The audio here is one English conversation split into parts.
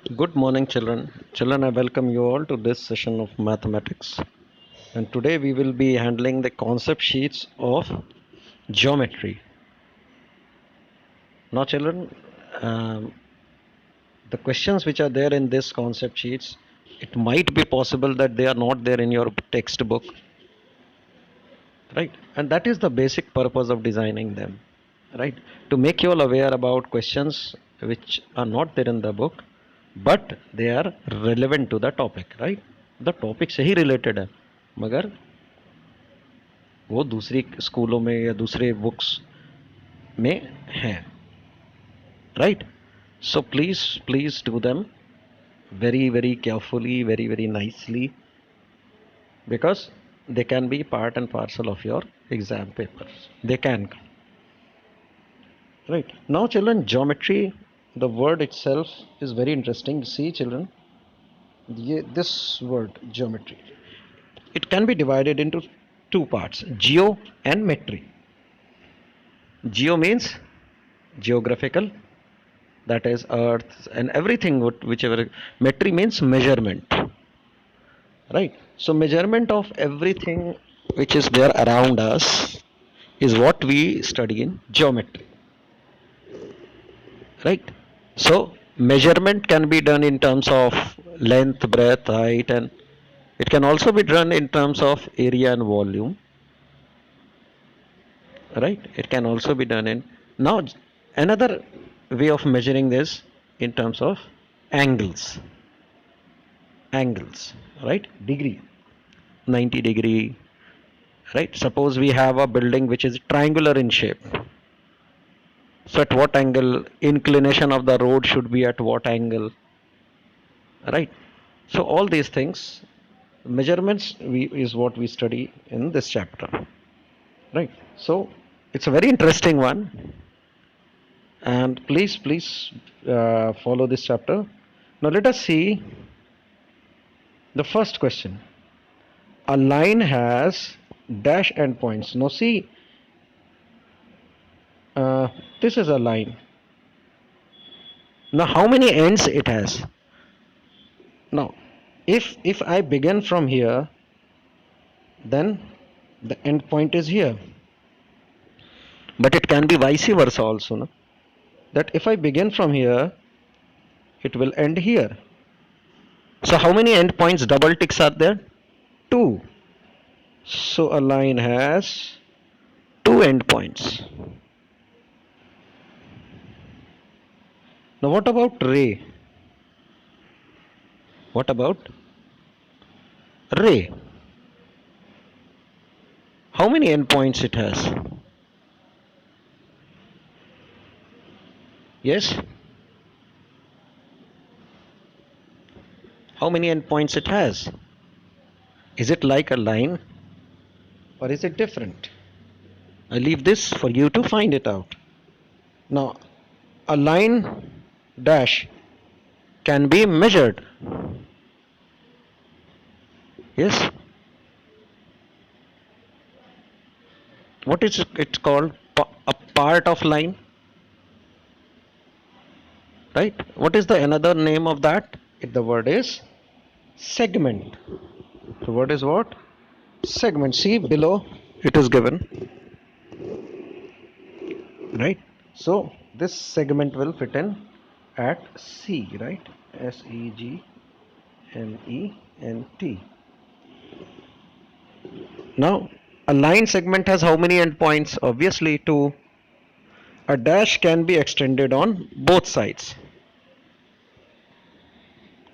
Good morning, children. Children, I welcome you all to this session of mathematics. And today we will be handling the concept sheets of geometry. Now, children, um, the questions which are there in this concept sheets, it might be possible that they are not there in your textbook, right? And that is the basic purpose of designing them, right? To make you all aware about questions which are not there in the book, but they are relevant to the topic, right? The topic से ही related है, मगर वो दूसरी स्कूलों में या दूसरे books में हैं, right? So please do them very carefully, very nicely, because they can be part and parcel of your exam papers. They can. Right. Now, children, geometry, the word itself is very interesting. See, children, this word, geometry, it can be divided into two parts, geo and metry. Geo means geographical, that is earth and everything, whichever. Metry means measurement, right? So, measurement of everything which is there around us is what we study in geometry, right? So measurement can be done in terms of length, breadth, height, and it can also be done in terms of area and volume, right? It can also be done in, now another way of measuring this in terms of angles angles, right? Degree, 90-degree, right? Suppose we have a building which is triangular in shape. So at what angle, inclination of the road should be at what angle, right? So all these things, measurements is what we study in this chapter, right? So it's a very interesting one, and please follow this chapter. Now let us see the first question. A line has dash endpoints. Now see, uh, this is a line. Now how many ends it has? Now if I begin from here, then the endpoint is here, but it can be vice versa also, no? That if I begin from here, it will end here. So how many endpoints, double ticks are there? Two. So a line has two endpoints. Now what about ray? What about ray? How many endpoints it has? Yes? How many endpoints it has? Is it like a line or is it different? I leave this for you to find it out. Now, a line dash can be measured. Yes? What is it called? A part of line, right? What is the another name of that? The word is segment. The word is what? Segment. See below, it is given, right? So this segment will fit in at C, right? segment. Now, a line segment has how many endpoints? Obviously, two. A dash can be extended on both sides.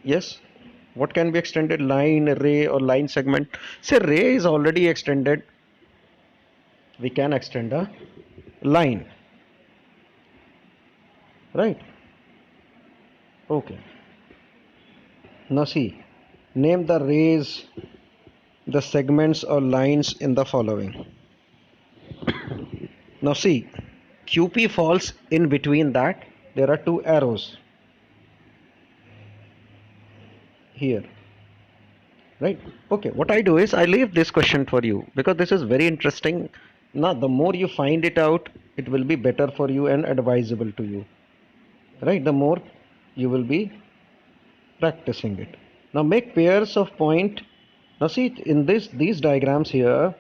Yes. What can be extended? Line, ray, or line segment. Say ray is already extended. We can extend a line. Right? Okay. Now see. Name the rays, the segments or lines in the following. Now see. QP falls in between that. There are two arrows here. Right? Okay. What I do is I leave this question for you because this is very interesting. Now, the more you find it out, it will be better for you and advisable to you. Right? The more you will be practicing it. Now make pairs of point. Now see in these diagrams here,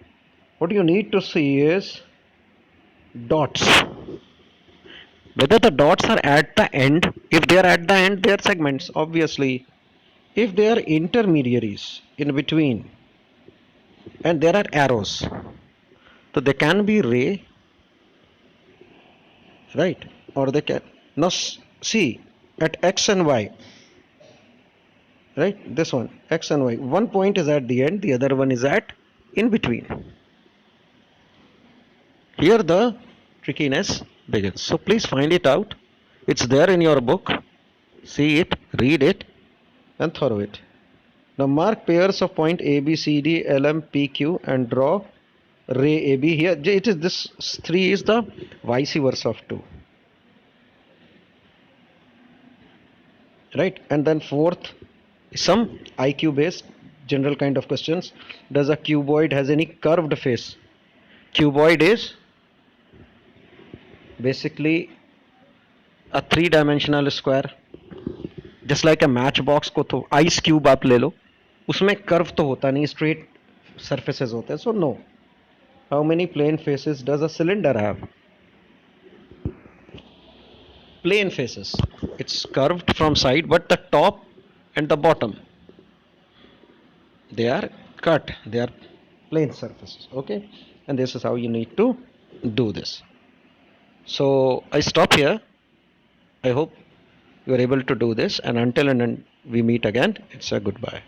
what you need to see is dots. Whether the dots are at the end, if they are at the end, they are segments, obviously. If they are intermediaries in between and there are arrows, so they can be ray, right? Or they can now see at x and y, right? This one, x and y. One point is at the end, the other one is at in between. Here the trickiness begins. So please find it out. It's there in your book. See it, read it, and thorough it. Now mark pairs of point A, B, C, D, L, M, P, Q and draw ray AB. Here it is this 3 is the vice versa of 2. Right? And then fourth, some IQ based general kind of questions. Does a cuboid has any curved face? Cuboid is basically a three-dimensional square. Just like a match box को तो ice cube आप ले लो, उसमें curve तो होता नहीं, straight surfaces होते हैं. So no. How many plane faces does a cylinder have? Plane faces. It's curved from side, but the top and the bottom, they are cut. They are plane surfaces. Okay, and this is how you need to do this. So I stop here. I hope you are able to do this, and until and we meet again, it's a goodbye.